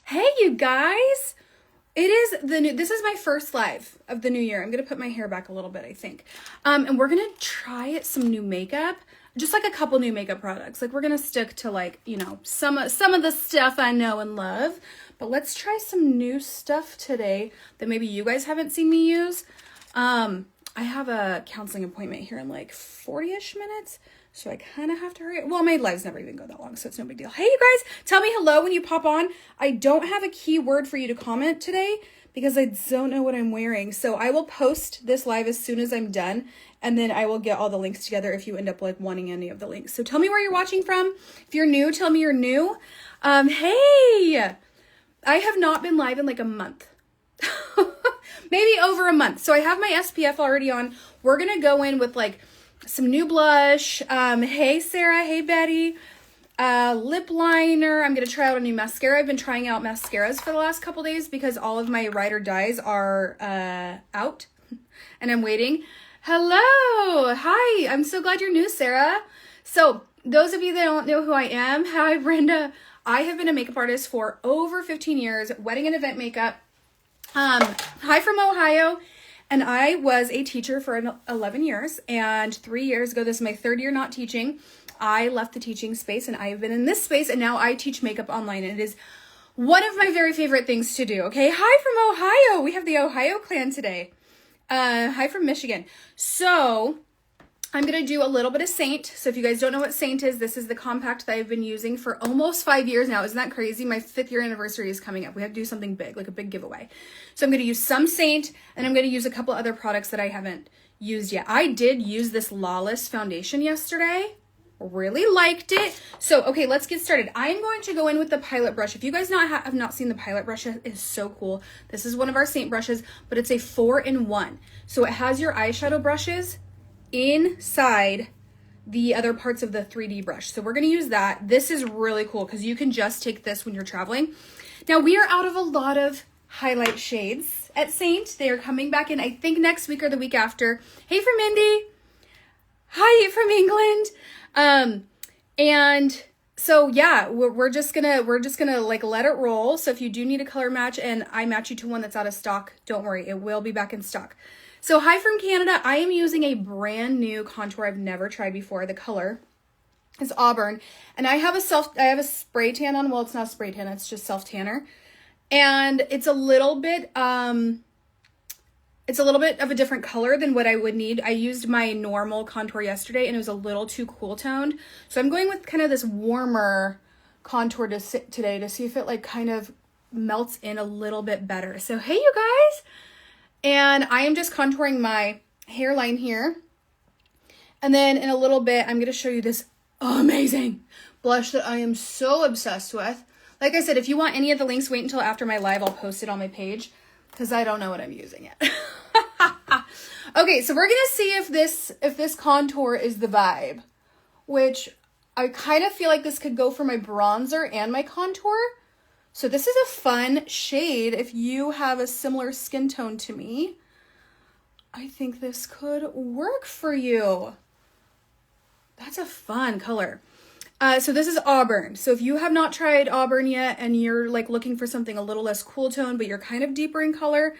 Hey, you guys. This is my first live of the new year. I'm going to put my hair back a little bit, I think. And we're going to try some new makeup, just like a couple new makeup products. Like we're going to stick to some of the stuff I know and love, but let's try some new stuff today that maybe you guys haven't seen me use. I have a counseling appointment here in like 40-ish minutes. So I kind of have to hurry. Well, my lives never even go that long, so it's no big deal. Hey, you guys, tell me hello when you pop on. I don't have a keyword for you to comment today because I don't know what I'm wearing. So I will post this live as soon as I'm done, and then I will get all the links together if you end up like wanting any of the links. So tell me where you're watching from. If you're new, tell me you're new. Hey, I have not been live in like a month. Maybe over a month. So I have my SPF already on. We're going to go in with like some new blush. Hey, Sarah. Hey, Betty. Lip liner. I'm going to try out a new mascara. I've been trying out mascaras for the last couple days because all of my ride or dies are out and I'm waiting. Hello. Hi. I'm so glad you're new, Sarah. So those of you that don't know who I am, hi, Brenda. I have been a makeup artist for over 15 years, wedding and event makeup. Hi from Ohio. And I was a teacher for 11 years, and 3 years ago, this is my third year not teaching, I left the teaching space, and I have been in this space, and now I teach makeup online, and it is one of my very favorite things to do, okay? Hi from Ohio. We have the Ohio clan today. Hi from Michigan. So I'm going to do a little bit of Saint. So if you guys don't know what Saint is, this is the compact that I've been using for almost 5 years now. Isn't that crazy? My 5th year anniversary is coming up. We have to do something big, like a big giveaway. So I'm going to use some Saint, and I'm going to use a couple other products that I haven't used yet. I did use this Lawless foundation yesterday. Really liked it. So, okay, let's get started. I'm going to go in with the Pilot brush. If you guys have not seen the Pilot brush, it is so cool. This is one of our Saint brushes, but it's a 4-in-1. So it has your eyeshadow brushes inside the other parts of the 3D brush. So we're going to use that. This is really cool because you can just take this when you're traveling. Now we are out of a lot of highlight shades at Saint. They are coming back in, I think next week or the week after. Hey from Indy. Hi from England. And so yeah, we're just gonna like let it roll. So if you do need a color match and I match you to one that's out of stock, don't worry, it will be back in stock. So hi from Canada. I am using a brand new contour I've never tried before. The color is Auburn, and I have a spray tan on. Well, it's not a spray tan, it's just self tanner. And it's a little bit of a different color than what I would need. I used my normal contour yesterday and it was a little too cool toned. So I'm going with kind of this warmer contour today to see if it like kind of melts in a little bit better. So hey you guys. And I am just contouring my hairline here. And then in a little bit, I'm going to show you this amazing blush that I am so obsessed with. Like I said, if you want any of the links, wait until after my live. I'll post it on my page because I don't know what I'm using yet. Okay, so we're going to see if this contour is the vibe, which I kind of feel like this could go for my bronzer and my contour. So this is a fun shade. If you have a similar skin tone to me, I think this could work for you. That's a fun color. So this is Auburn. So if you have not tried Auburn yet and you're like looking for something a little less cool tone, but you're kind of deeper in color,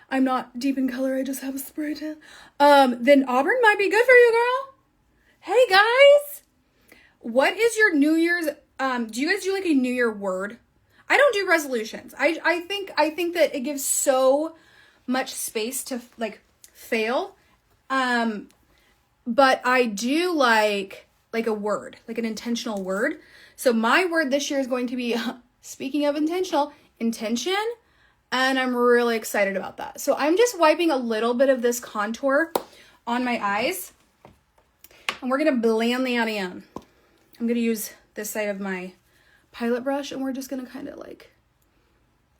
I'm not deep in color, I just have a spray tan, then Auburn might be good for you, girl. Hey guys, what is your New Year's, do you guys do like a New Year word? I don't do resolutions. I think that it gives so much space to like fail. But I do like a word, like an intentional word. So my word this year is going to be, speaking of intentional, intention. And I'm really excited about that. So I'm just wiping a little bit of this contour on my eyes. And we're going to blend that in. I'm going to use this side of my Pilot brush, and we're just gonna kind of like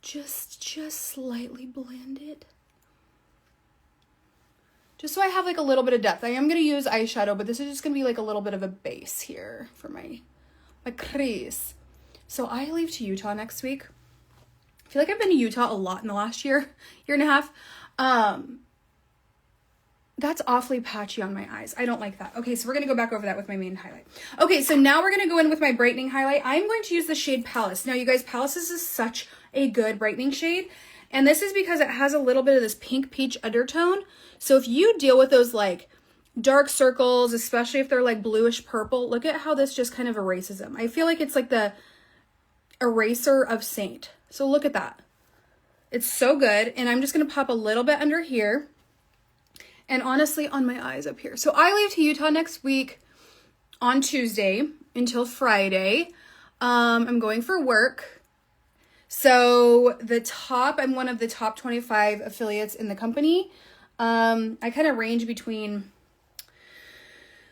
just slightly blend it, just so I have like a little bit of depth. I am gonna use eyeshadow, but this is just gonna be like a little bit of a base here for my crease. So I leave to Utah next week. I feel like I've been to Utah a lot in the last year and a half. That's awfully patchy on my eyes. I don't like that. Okay, so we're going to go back over that with my main highlight. Okay, so now we're going to go in with my brightening highlight. I'm going to use the shade Palace. Now, you guys, Palace is such a good brightening shade. And this is because it has a little bit of this pink peach undertone. So if you deal with those like dark circles, especially if they're like bluish purple, look at how this just kind of erases them. I feel like it's like the eraser of Saint. So look at that. It's so good. And I'm just going to pop a little bit under here. And honestly, on my eyes up here. So I leave to Utah next week on Tuesday until Friday. I'm going for work. So I'm one of the top 25 affiliates in the company. I kind of range between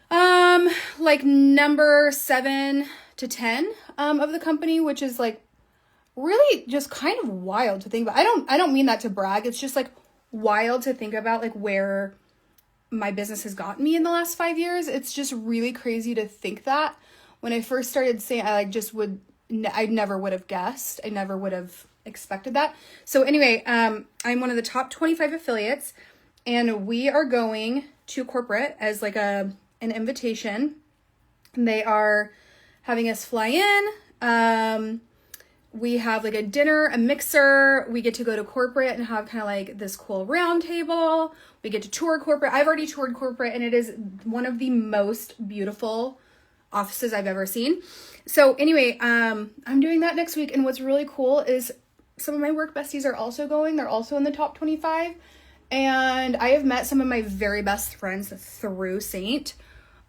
like number 7 to 10 of the company, which is like really just kind of wild to think about. I don't mean that to brag. It's just like wild to think about like where my business has gotten me in the last 5 years. It's just really crazy to think that. When I first started saying, I never would have guessed. I never would have expected that. So anyway, I'm one of the top 25 affiliates, and we are going to corporate as like an invitation. They are having us fly in. We have like a dinner, a mixer. We get to go to corporate and have kind of like this cool round table. We get to tour corporate. I've already toured corporate, and it is one of the most beautiful offices I've ever seen. So anyway, I'm doing that next week. And what's really cool is some of my work besties are also going. They're also in the top 25. And I have met some of my very best friends through Saint,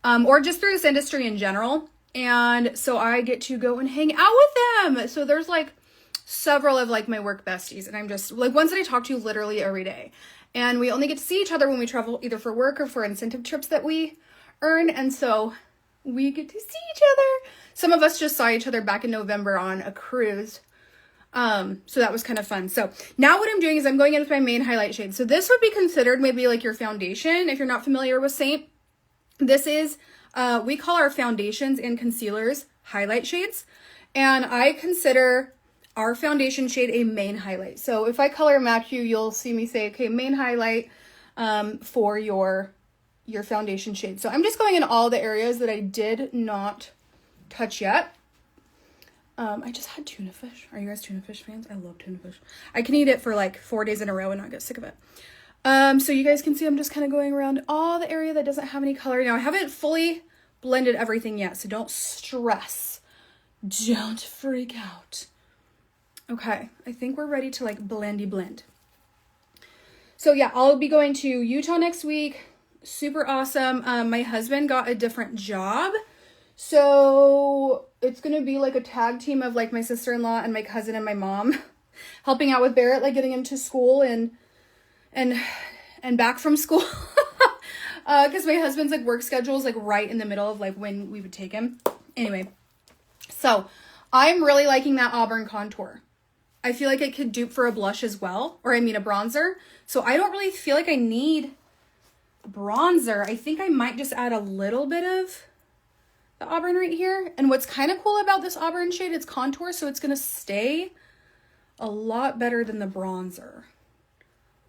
or just through this industry in general. And so I get to go and hang out with them. So there's like several of like my work besties, and I'm just like ones that I talk to literally every day. And we only get to see each other when we travel either for work or for incentive trips that we earn. And so we get to see each other. Some of us just saw each other back in November on a cruise. So that was kind of fun. So now what I'm doing is I'm going in with my main highlight shade. So this would be considered maybe like your foundation if you're not familiar with Saint. This is, we call our foundations and concealers highlight shades. And I consider our foundation shade a main highlight. So if I color match you, you'll see me say, okay, main highlight for your foundation shade. So I'm just going in all the areas that I did not touch yet. I just had tuna fish. Are you guys tuna fish fans? I love tuna fish. I can eat it for like 4 days in a row and not get sick of it. So you guys can see I'm just kind of going around all the area that doesn't have any color. Now I haven't fully blended everything yet, so don't stress. Don't freak out. Okay, I think we're ready to like blendy blend. So yeah, I'll be going to Utah next week. Super awesome. My husband got a different job. So it's going to be like a tag team of like my sister-in-law and my cousin and my mom helping out with Barrett, like getting him to school and back from school. Cause my husband's like work schedule is like right in the middle of like when we would take him. Anyway, so I'm really liking that auburn contour. I feel like it could dupe for a blush as well, or I mean a bronzer. So I don't really feel like I need bronzer. I think I might just add a little bit of the auburn right here. And what's kind of cool about this auburn shade, it's contour, so it's going to stay a lot better than the bronzer.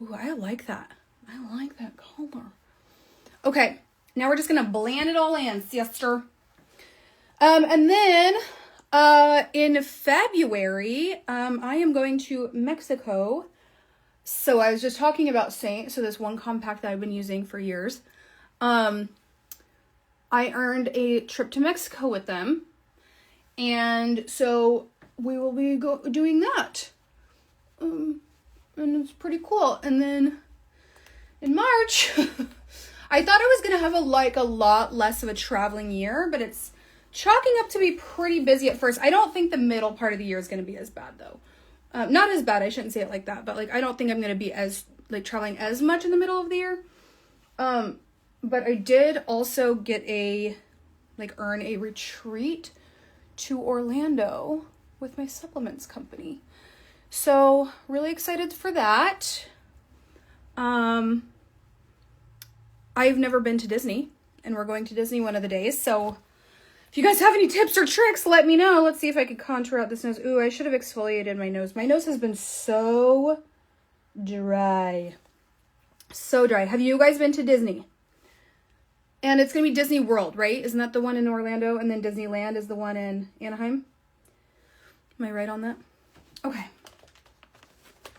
Ooh, I like that. I like that color. Okay, now we're just going to blend it all in, sister. And then in February, I am going to Mexico. So I was just talking about Saint, so this one compact that I've been using for years. I earned a trip to Mexico with them. And so we will be doing that. And it's pretty cool. And then in March, I thought I was going to have a lot less of a traveling year, but it's chalking up to be pretty busy at first. I don't think the middle part of the year is going to be as bad though. Not as bad, I shouldn't say it like that, but like I don't think I'm going to be as like traveling as much in the middle of the year. But I did also get earn a retreat to Orlando with my supplements company. So really excited for that. I've never been to Disney, and we're going to Disney one of the days. So if you guys have any tips or tricks, let me know. Let's see if I could contour out this nose. Ooh, I should have exfoliated my nose. My nose has been so dry. So dry. Have you guys been to Disney? And it's going to be Disneyworld, right? Isn't that the one in Orlando? And then Disneyland is the one in Anaheim? Am I right on that? Okay.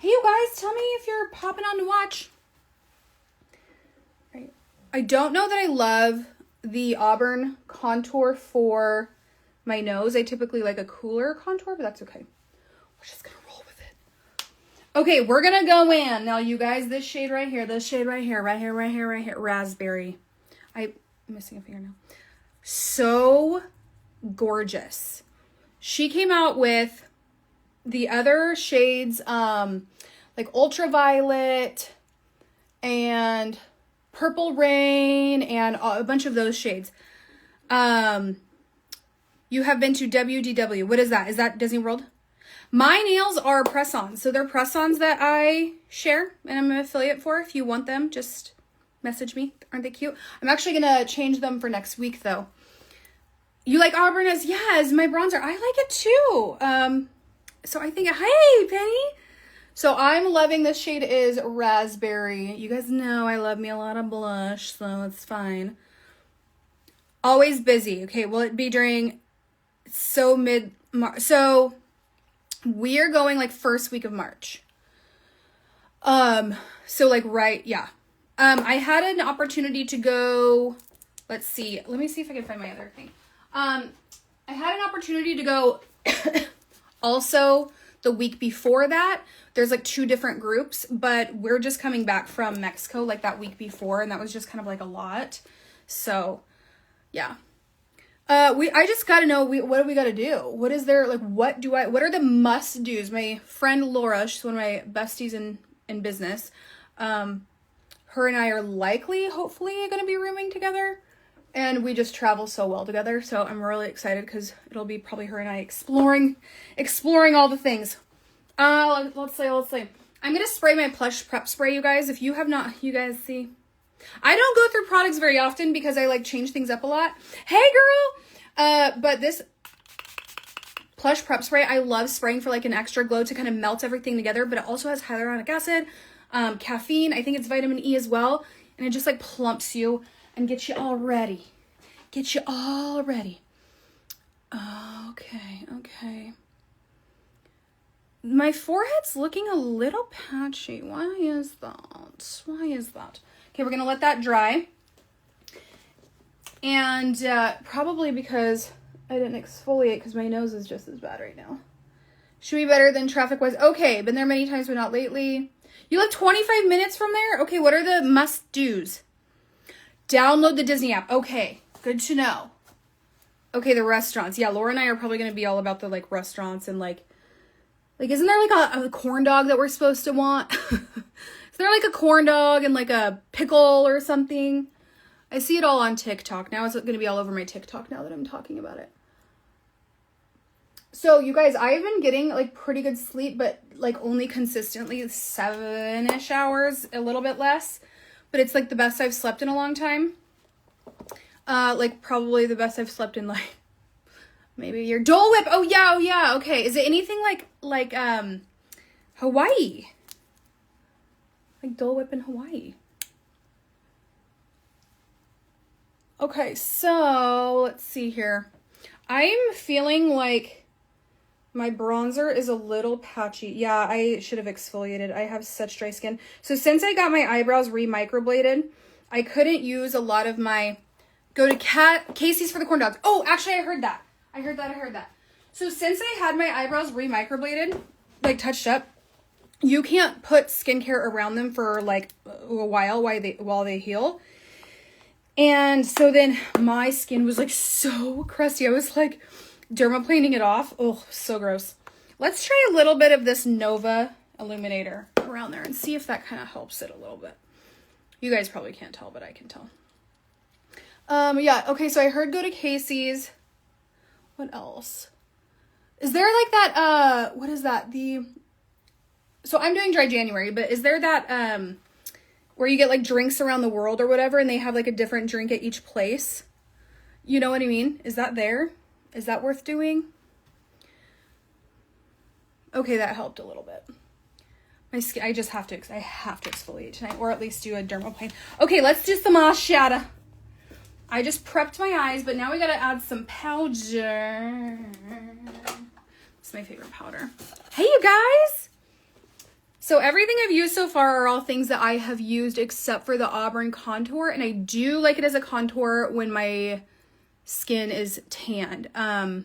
Hey, you guys, tell me if you're popping on to watch. Right. I don't know that I love the auburn contour for my nose. I typically like a cooler contour, but that's okay. We're just going to roll with it. Okay, we're going to go in. Now, you guys, this shade right here, raspberry. I'm missing a fingernail. So gorgeous. She came out with the other shades, like ultraviolet and purple rain and a bunch of those shades. You have been to WDW. What is that? Is that Disney World? My nails are press-ons. So they're press-ons that I share and I'm an affiliate for. If you want them, just message me. Aren't they cute? I'm actually going to change them for next week though. You like auburn as? Yes, my bronzer. I like it too. So I think, hey, Penny. So I'm loving this shade is raspberry. You guys know I love me a lot of blush, so it's fine. Always busy. Okay, will it be during mid-March? So we are going like first week of March. So like yeah. I had an opportunity to go, let's see. Let me see if I can find my other thing. I had an opportunity to go also the week before that. There's like 2 different groups, but we're just coming back from Mexico like that week before, and that was just kind of like a lot. So yeah. I just gotta know, what do we gotta do? What is there, like, what are the must do's? My friend Laura, she's one of my besties in business. Her and I are likely, hopefully, gonna be rooming together. And we just travel so well together. So I'm really excited because it'll be probably her and I exploring all the things. Let's see. I'm going to spray my Plush Prep Spray, you guys. If you have not, you guys see. I don't go through products very often because I like change things up a lot. Hey, girl! But this Plush Prep Spray, I love spraying for like an extra glow to kind of melt everything together. But it also has hyaluronic acid, caffeine. I think it's vitamin E as well. And it just like plumps you and get you all ready. Okay. My forehead's looking a little patchy. Why is that? Okay, we're going to let that dry. And probably because I didn't exfoliate because my nose is just as bad right now. Should be better than traffic-wise. Okay, been there many times, but not lately. You live 25 minutes from there? Okay, what are the must-dos? Download the Disney app. Okay, good to know. Okay, the restaurants. Yeah, Laura and I are probably going to be all about the, like, restaurants and, like, isn't there, like, a corn dog that we're supposed to want? Is there, like, a corn dog and, like, a pickle or something? I see it all on TikTok. Now it's going to be all over my TikTok now that I'm talking about it. So, you guys, I've been getting, like, pretty good sleep, but, like, only consistently 7-ish hours, a little bit less. But it's, like, the best I've slept in a long time. Like, probably the best I've slept in, like, maybe a year. Dole Whip! Oh, yeah, okay. Is it anything like Hawaii? Like Dole Whip in Hawaii. Okay, so, let's see here. I'm feeling like my bronzer is a little patchy. Yeah, I should have exfoliated. I have such dry skin. So since I got my eyebrows re-microbladed, I couldn't use a lot of my... Go to Casey's for the corn dogs. Oh, actually, I heard that. So since I had my eyebrows re-microbladed, like touched up, you can't put skincare around them for like a while they heal. And so then my skin was like so crusty. I was like dermaplaning it off. Oh, so gross. Let's try a little bit of this Nova Illuminator around there and see if that kind of helps it a little bit. You guys probably can't tell, but I can tell. Yeah, okay, so I heard go to Casey's. What else? Is there like that, what is that? So I'm doing dry January, but is there that, where you get like drinks around the world or whatever, and they have like a different drink at each place? You know what I mean? Is that there? Is that worth doing? Okay, that helped a little bit. My skin, I have to exfoliate tonight, or at least do a dermaplane. Okay, let's do some eyeshadow. I just prepped my eyes, but now we gotta add some powder. It's my favorite powder. Hey, you guys! So everything I've used so far are all things that I have used except for the Auburn contour, and I do like it as a contour when my skin is tanned. Yeah,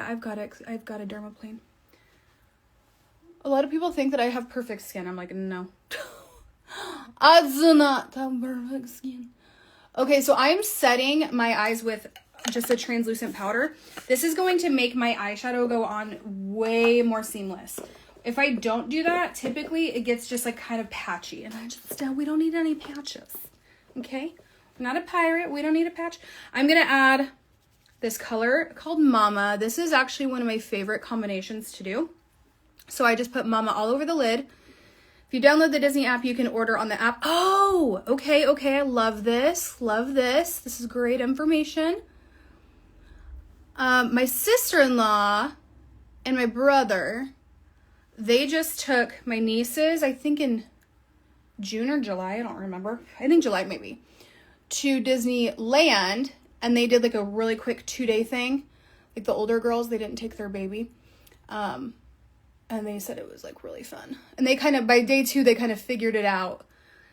I've got a dermaplane. A lot of people think that I have perfect skin. I'm like, no. I do not have perfect skin. Okay, so I'm setting my eyes with just a translucent powder. This is going to make my eyeshadow go on way more seamless. If I don't do that, typically it gets just like kind of patchy. And we don't need any patches. Okay? I'm not a pirate. We don't need a patch. I'm going to add this color called Mama. This is actually one of my favorite combinations to do. So I just put Mama all over the lid. If you download the Disney app, you can order on the app. Oh, okay. I love this. Love this. This is great information. My sister-in-law and my brother, they just took my nieces, I think in June or July, I don't remember. I think July maybe, to Disneyland, and they did like a really quick 2-day thing. Like the older girls, they didn't take their baby. And they said it was like really fun. And they kind of, by day 2, they kind of figured it out.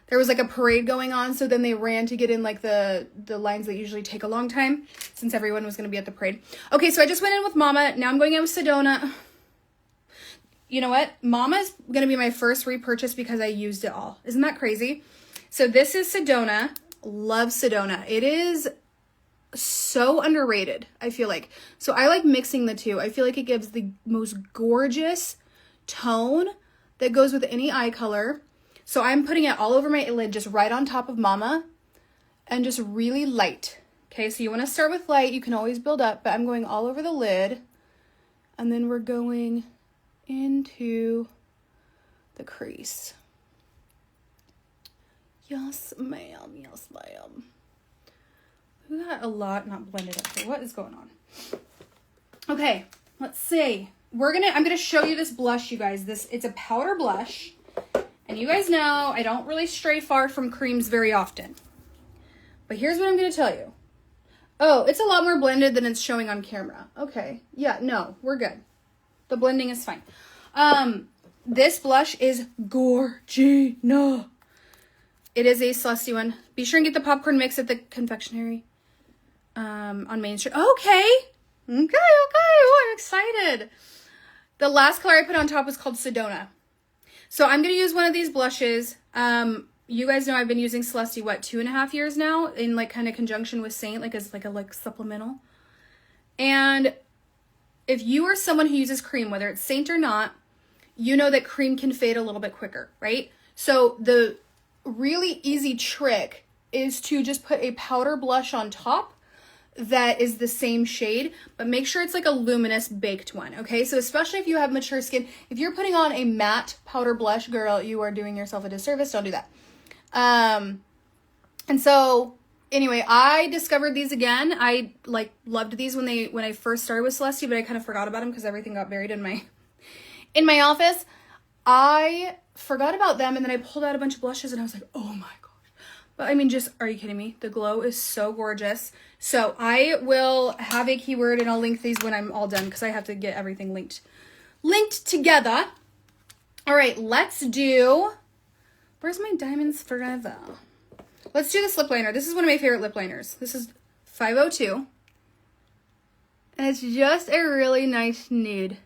There was like a parade going on. So then they ran to get in like the lines that usually take a long time since everyone was going to be at the parade. Okay, so I just went in with Mama. Now I'm going in with Sedona. You know what? Mama's going to be my first repurchase because I used it all. Isn't that crazy? So this is Sedona. Love Sedona. It is so underrated, I feel like. So I like mixing the two. I feel like it gives the most gorgeous tone that goes with any eye color. So I'm putting it all over my lid, just right on top of Mama, and just really light. Okay, so you want to start with light. You can always build up, but I'm going all over the lid. And then we're going into the crease. Yes, ma'am. Yes, ma'am. We got a lot not blended up here. What is going on? Okay, let's see. I'm gonna show you this blush, you guys. It's a powder blush. And you guys know I don't really stray far from creams very often. But here's what I'm gonna tell you. Oh, it's a lot more blended than it's showing on camera. Okay. Yeah, no, we're good. The blending is fine. This blush is Gorgina. It is a Celeste one. Be sure and get the popcorn mix at the confectionery on Main Street. Okay. I'm excited. The last color I put on top was called Sedona. So I'm going to use one of these blushes. You guys know I've been using Celeste, 2.5 years now in like kind of conjunction with Saint, like as like a supplemental. And if you are someone who uses cream, whether it's Saint or not, you know that cream can fade a little bit quicker, right? So the really easy trick is to just put a powder blush on top that is the same shade, but make sure it's like a luminous baked one, okay? So especially if you have mature skin, if you're putting on a matte powder blush, girl, you are doing yourself a disservice. Don't do that. And so anyway, I discovered these again. I like loved these when I first started with Celeste, but I kind of forgot about them because everything got buried in my office. I forgot about them, and then I pulled out a bunch of blushes and I was like, oh my gosh. But I mean, just, are you kidding me? The glow is so gorgeous. So I will have a keyword and I'll link these when I'm all done because I have to get everything linked together. All right, let's do, where's my Diamonds Forever? Let's do this lip liner. This is one of my favorite lip liners. This is 502. And it's just a really nice nude.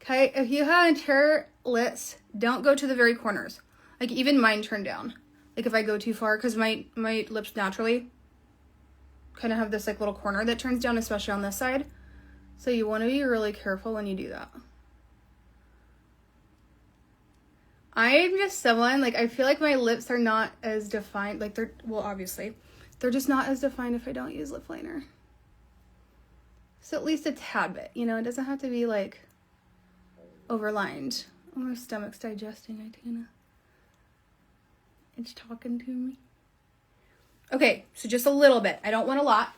Okay, if you have mature lips, don't go to the very corners. Like even mine turn down. Like if I go too far, because my lips naturally kind of have this like little corner that turns down, especially on this side. So you want to be really careful when you do that. I'm just someone, like I feel like my lips are not as defined, like obviously, they're just not as defined if I don't use lip liner. So at least a tad bit, you know, it doesn't have to be like overlined. Oh, my stomach's digesting, Itina. It's talking to me. Okay, so just a little bit. I don't want a lot.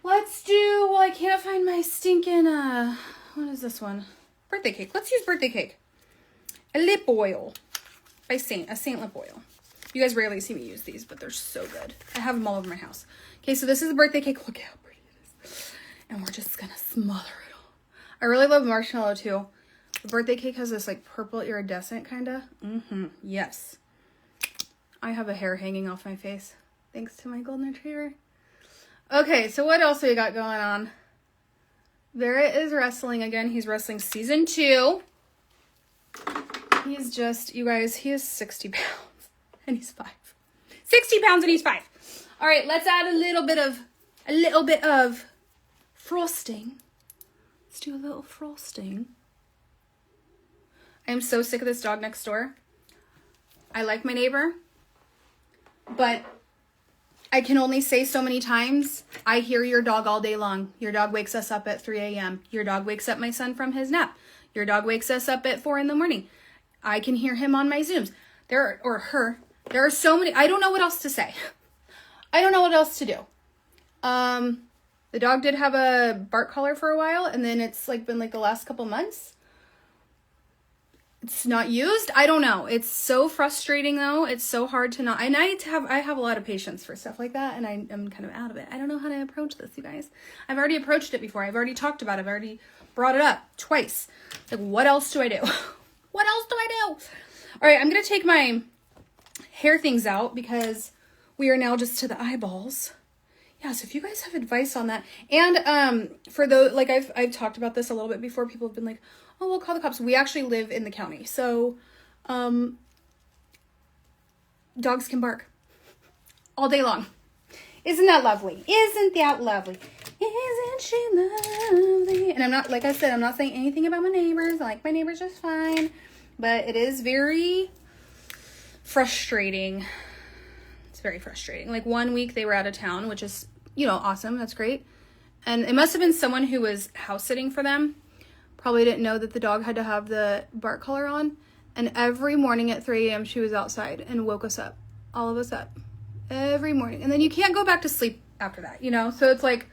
Let's do, well, I can't find my stinking, what is this one? Birthday cake. Let's use birthday cake. A lip oil by Saint. A Saint lip oil. You guys rarely see me use these, but they're so good. I have them all over my house. Okay, so this is the birthday cake. Look how pretty it is. And we're just gonna smother it all. I really love marshmallow too. The birthday cake has this like purple iridescent kind of. Yes. I have a hair hanging off my face. Thanks to my golden retriever. Okay, so what else we got going on? Barrett is wrestling again. He's wrestling season 2. He's just, you guys, he is 60 pounds. And he's 5. 60 pounds and he's 5. All right, let's add a little bit of frosting. Let's do a little frosting. I am so sick of this dog next door. I like my neighbor, but I can only say so many times, I hear your dog all day long. Your dog wakes us up at 3 a.m. Your dog wakes up my son from his nap. Your dog wakes us up at 4 in the morning. I can hear him on my Zooms. Or her. There are so many. I don't know what else to say. I don't know what else to do. The dog did have a bark collar for a while, and then it's like been like the last couple months. It's not used. I don't know. It's so frustrating though. It's so hard to not. And I have a lot of patience for stuff like that, and I'm kind of out of it. I don't know how to approach this, you guys. I've already approached it before. I've already talked about it. I've already brought it up twice. Like, what else do I do? What else do I do? All right, I'm gonna take my hair things out because we are now just to the eyeballs. Yeah, so if you guys have advice on that, and for those, like I've talked about this a little bit before, people have been like, oh, we'll call the cops. We actually live in the county, so dogs can bark all day long. Isn't that lovely? Isn't that lovely? Isn't she lovely? And I'm not, like I said, I'm not saying anything about my neighbors. I like my neighbors just fine, but it is very frustrating. It's very frustrating. Like 1 week they were out of town, which is, you know, awesome. That's great. And it must have been someone who was house sitting for them. Probably didn't know that the dog had to have the bark collar on. And every morning at 3 a.m. she was outside and woke us up. All of us up. Every morning. And then you can't go back to sleep after that, you know? So it's like,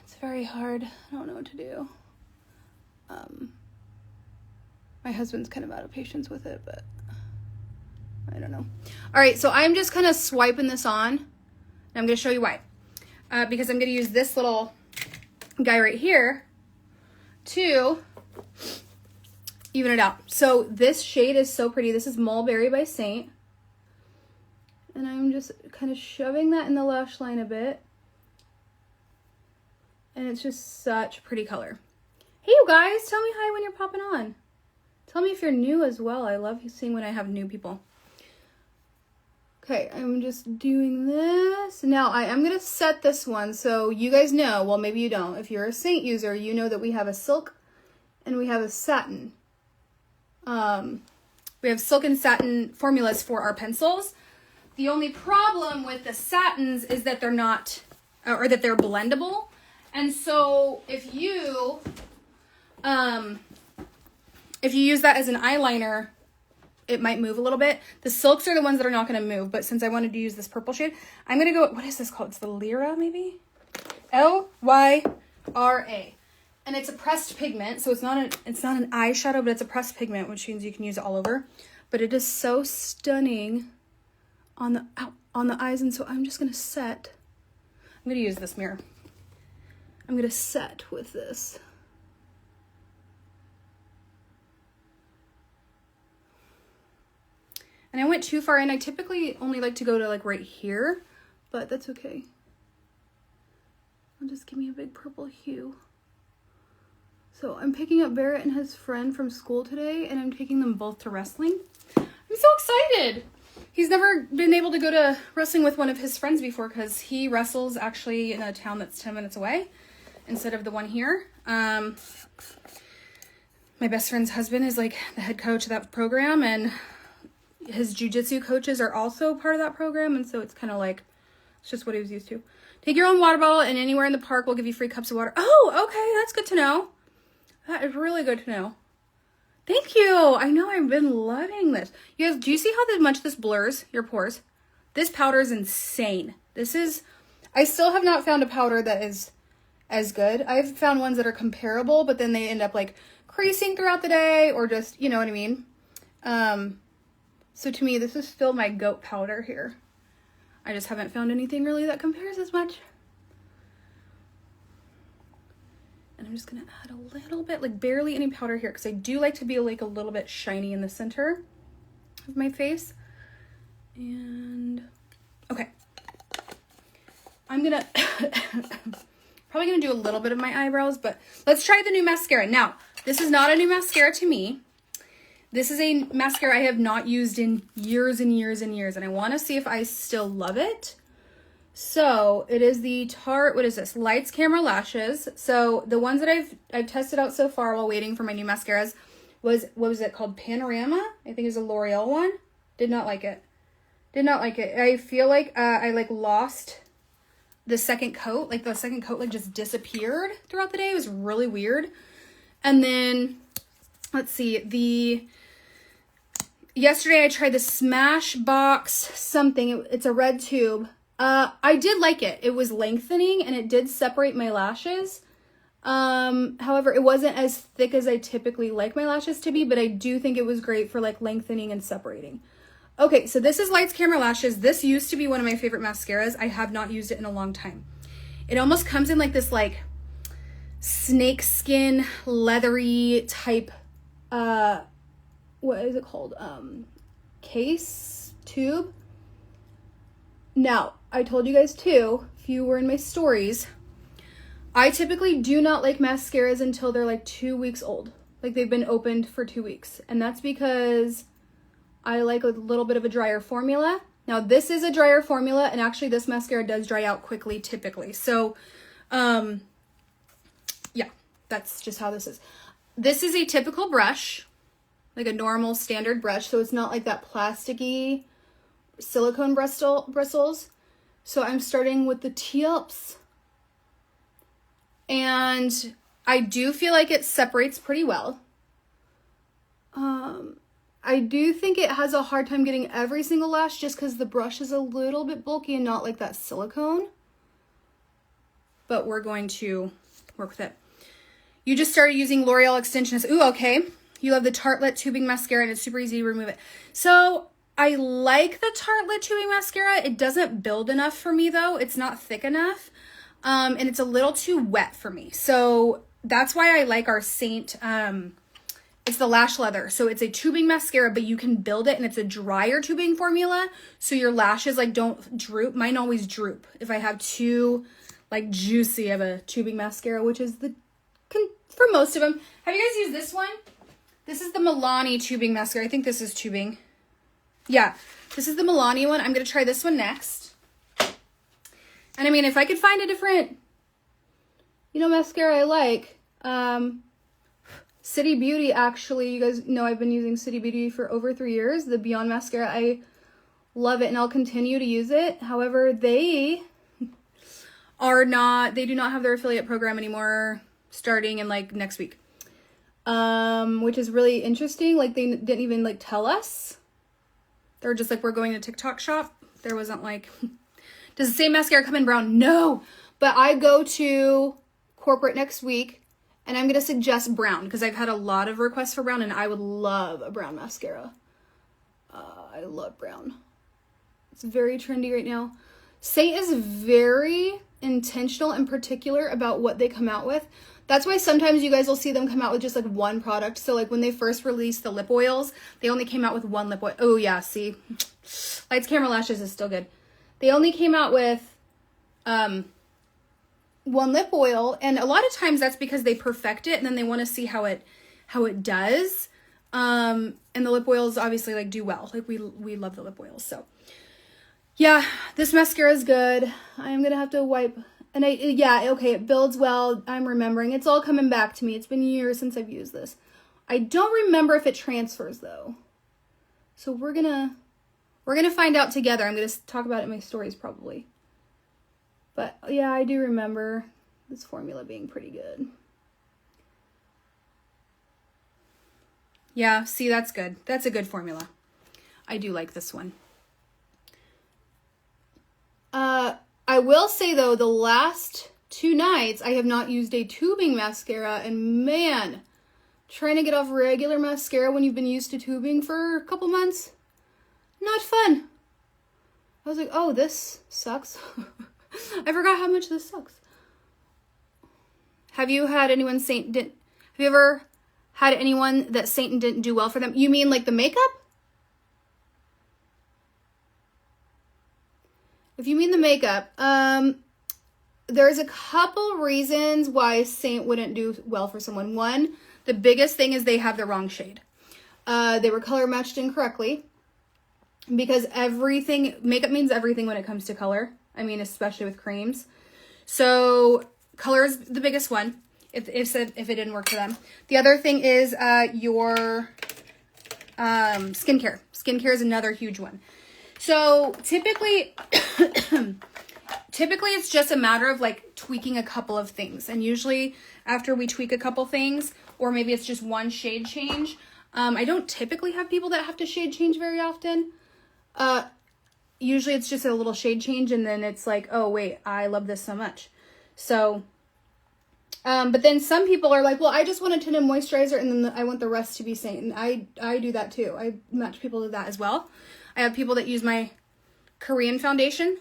it's very hard. I don't know what to do. My husband's kind of out of patience with it, but I don't know. All right, so I'm just kind of swiping this on. And I'm going to show you why. Because I'm going to use this little guy right here to even it out. So this shade is so pretty. This is Mulberry by Saint. And I'm just kind of shoving that in the lash line a bit. And it's just such a pretty color. Hey, you guys, tell me hi when you're popping on. Tell me if you're new as well. I love seeing when I have new people. Okay, I'm just doing this. Now, I am going to set this one so you guys know, well, maybe you don't. If you're a Saint user, you know that we have a silk and we have a satin. We have silk and satin formulas for our pencils. The only problem with the satins is that they're not, or that they're blendable. And so if you use that as an eyeliner, it might move a little bit. The silks are the ones that are not going to move, but since I wanted to use this purple shade, I'm going to go, what is this called? It's the Lyra, maybe? Lyra. And it's a pressed pigment, so it's not an eyeshadow, but it's a pressed pigment, which means you can use it all over. But it is so stunning on the eyes, and so I'm just going to set. I'm going to use this mirror. I'm going to set with this. And I went too far in. I typically only like to go to like right here, but that's okay. I'll just give me a big purple hue. So I'm picking up Barrett and his friend from school today, and I'm taking them both to wrestling. I'm so excited. He's never been able to go to wrestling with one of his friends before because he wrestles actually in a town that's 10 minutes away instead of the one here. My best friend's husband is like the head coach of that program, and his jiu-jitsu coaches are also part of that program, and so it's kind of like, it's just what he was used to. Take your own water bottle, and anywhere in the park will give you free cups of water. Oh, okay, that's good to know. That is really good to know. Thank you. I know I've been loving this. You guys, do you see how much this blurs your pores? This powder is insane. I still have not found a powder that is as good. I've found ones that are comparable, but then they end up like creasing throughout the day or just, you know what I mean? So to me, this is still my goat powder here. I just haven't found anything really that compares as much. And I'm just gonna add a little bit, like barely any powder here, because I do like to be like a little bit shiny in the center of my face. And okay, I'm gonna probably gonna do a little bit of my eyebrows, but let's try the new mascara. Now, this is not a new mascara to me. This is a mascara I have not used in years and years and years, and I want to see if I still love it. So it is the Tarte, what is this? Lights, Camera, Lashes. So the ones that I've tested out so far while waiting for my new mascaras was, what was it called? Panorama? I think it's a L'Oreal one. Did not like it. Did not like it. I feel like I like lost the second coat. Like the second coat like just disappeared throughout the day. It was really weird. And then, let's see, yesterday I tried the Smashbox something. It's a red tube. I did like it. It was lengthening and it did separate my lashes. However, it wasn't as thick as I typically like my lashes to be, but I do think it was great for like lengthening and separating. Okay, so this is Lights, Camera, Lashes. This used to be one of my favorite mascaras. I have not used it in a long time. It almost comes in like this like snake skin, leathery type, what is it called? Case, tube. Now, I told you guys too, if you were in my stories, I typically do not like mascaras until they're like 2 weeks old. Like they've been opened for 2 weeks. And that's because I like a little bit of a drier formula. Now this is a drier formula, and actually this mascara does dry out quickly typically. So, yeah, that's just how this is. This is a typical brush, like a normal standard brush. So it's not like that plasticky silicone bristles. So I'm starting with the tips. And I do feel like it separates pretty well. I do think it has a hard time getting every single lash just because the brush is a little bit bulky and not like that silicone. But we're going to work with it. You just started using L'Oreal extensions. Ooh, okay. You love the Tartelette tubing mascara and it's super easy to remove it. So I like the Tartelette tubing mascara. It doesn't build enough for me though. It's not thick enough. And it's a little too wet for me. So that's why I like our Saint, it's the Lash Leather. So it's a tubing mascara, but you can build it and it's a drier tubing formula. So your lashes like don't droop. Mine always droop if I have too like juicy of a tubing mascara, which is for most of them. Have you guys used this one? This is the Milani tubing mascara. I think this is tubing. Yeah, this is the Milani one. I'm going to try this one next. And I mean, if I could find a different, mascara I like, City Beauty, actually, you guys know I've been using City Beauty for over 3 years. The Beyond Mascara, I love it and I'll continue to use it. However, they do not have their affiliate program anymore starting in like next week. Which is really interesting. Like they didn't even like tell us. They're just like, we're going to TikTok shop. There wasn't like, does the same mascara come in brown? No, but I go to corporate next week and I'm going to suggest brown because I've had a lot of requests for brown and I would love a brown mascara. I love brown. It's very trendy right now. Saint is very intentional and particular about what they come out with. That's why sometimes you guys will see them come out with just like one product. So like when they first released the lip oils, they only came out with one lip oil. Oh yeah, see? Lights, Camera, Lashes is still good. They only came out with one lip oil, and a lot of times that's because they perfect it and then they want to see how it does. And the lip oils obviously like do well. Like we love the lip oils. So yeah, this mascara is good. I'm gonna have to wipe. And okay, it builds well. I'm remembering. It's all coming back to me. It's been years since I've used this. I don't remember if it transfers though. So we're gonna find out together. I'm gonna talk about it in my stories probably. But yeah, I do remember this formula being pretty good. Yeah, see, that's good. That's a good formula. I do like this one. I will say though, the last 2 nights, I have not used a tubing mascara, and man, trying to get off regular mascara when you've been used to tubing for a couple months, not fun. I was like, oh, this sucks. I forgot how much this sucks. Have you had anyone have you ever had anyone that Satan didn't do well for them? You mean like the makeup? If you mean the makeup, there's a couple reasons why Saint wouldn't do well for someone. One, the biggest thing is they have the wrong shade. They were color matched incorrectly, because makeup means everything when it comes to color. I mean, especially with creams. So color is the biggest one if it didn't work for them. The other thing is your skincare. Skincare is another huge one. So typically it's just a matter of like tweaking a couple of things. And usually after we tweak a couple things, or maybe it's just one shade change. I don't typically have people that have to shade change very often. Usually it's just a little shade change, and then it's like, oh wait, I love this so much. So, but then some people are like, well, I just want a tinted moisturizer, and then I want the rest to be Saint. And I do that too. I match people to that as well. I have people that use my Korean foundation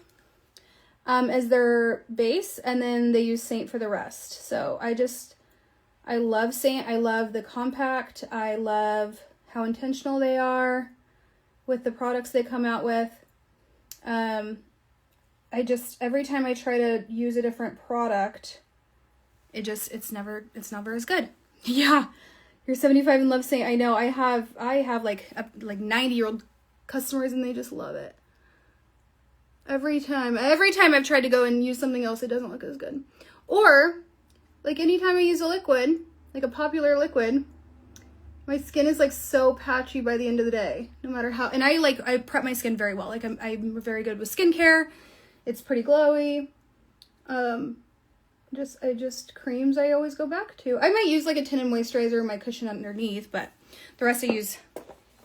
as their base, and then they use Saint for the rest. So I love Saint. I love the compact. I love how intentional they are with the products they come out with. Every time I try to use a different product, it's never as good. Yeah. You're 75 and love Saint. I know. I have like 90-year-old customers, and they just love it. Every time I've tried to go and use something else, it doesn't look as good. Or like anytime I use a liquid, like a popular liquid, my skin is like so patchy by the end of the day, no matter how. And I prep my skin very well. Like I'm very good with skincare. It's pretty glowy. Just creams I always go back to. I might use like a tinted moisturizer, my cushion underneath, but the rest I use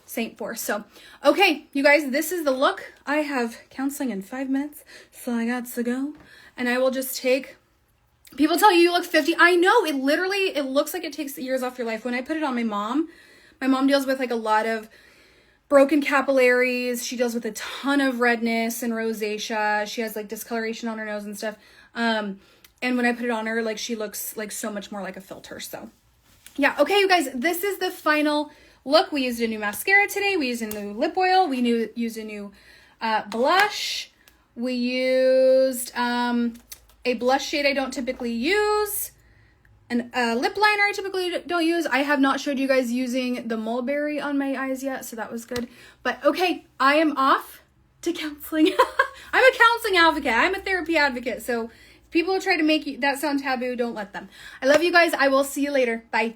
Saint for. So, okay, you guys, this is the look. I have counseling in 5 minutes, so I got to go. And I will just take... People tell you look 50. I know, it looks like it takes years off your life. When I put it on my mom deals with like a lot of broken capillaries. She deals with a ton of redness and rosacea. She has like discoloration on her nose and stuff. And when I put it on her, like she looks like so much more like a filter. So yeah. Okay, you guys, this is the final look. We used a new mascara today. We used a new lip oil. We used a new blush. We used a blush shade I don't typically use. And a lip liner I typically don't use. I have not showed you guys using the mulberry on my eyes yet, so that was good. But okay, I am off to counseling. I'm a counseling advocate. I'm a therapy advocate. So if people try to make that sound taboo, don't let them. I love you guys. I will see you later. Bye.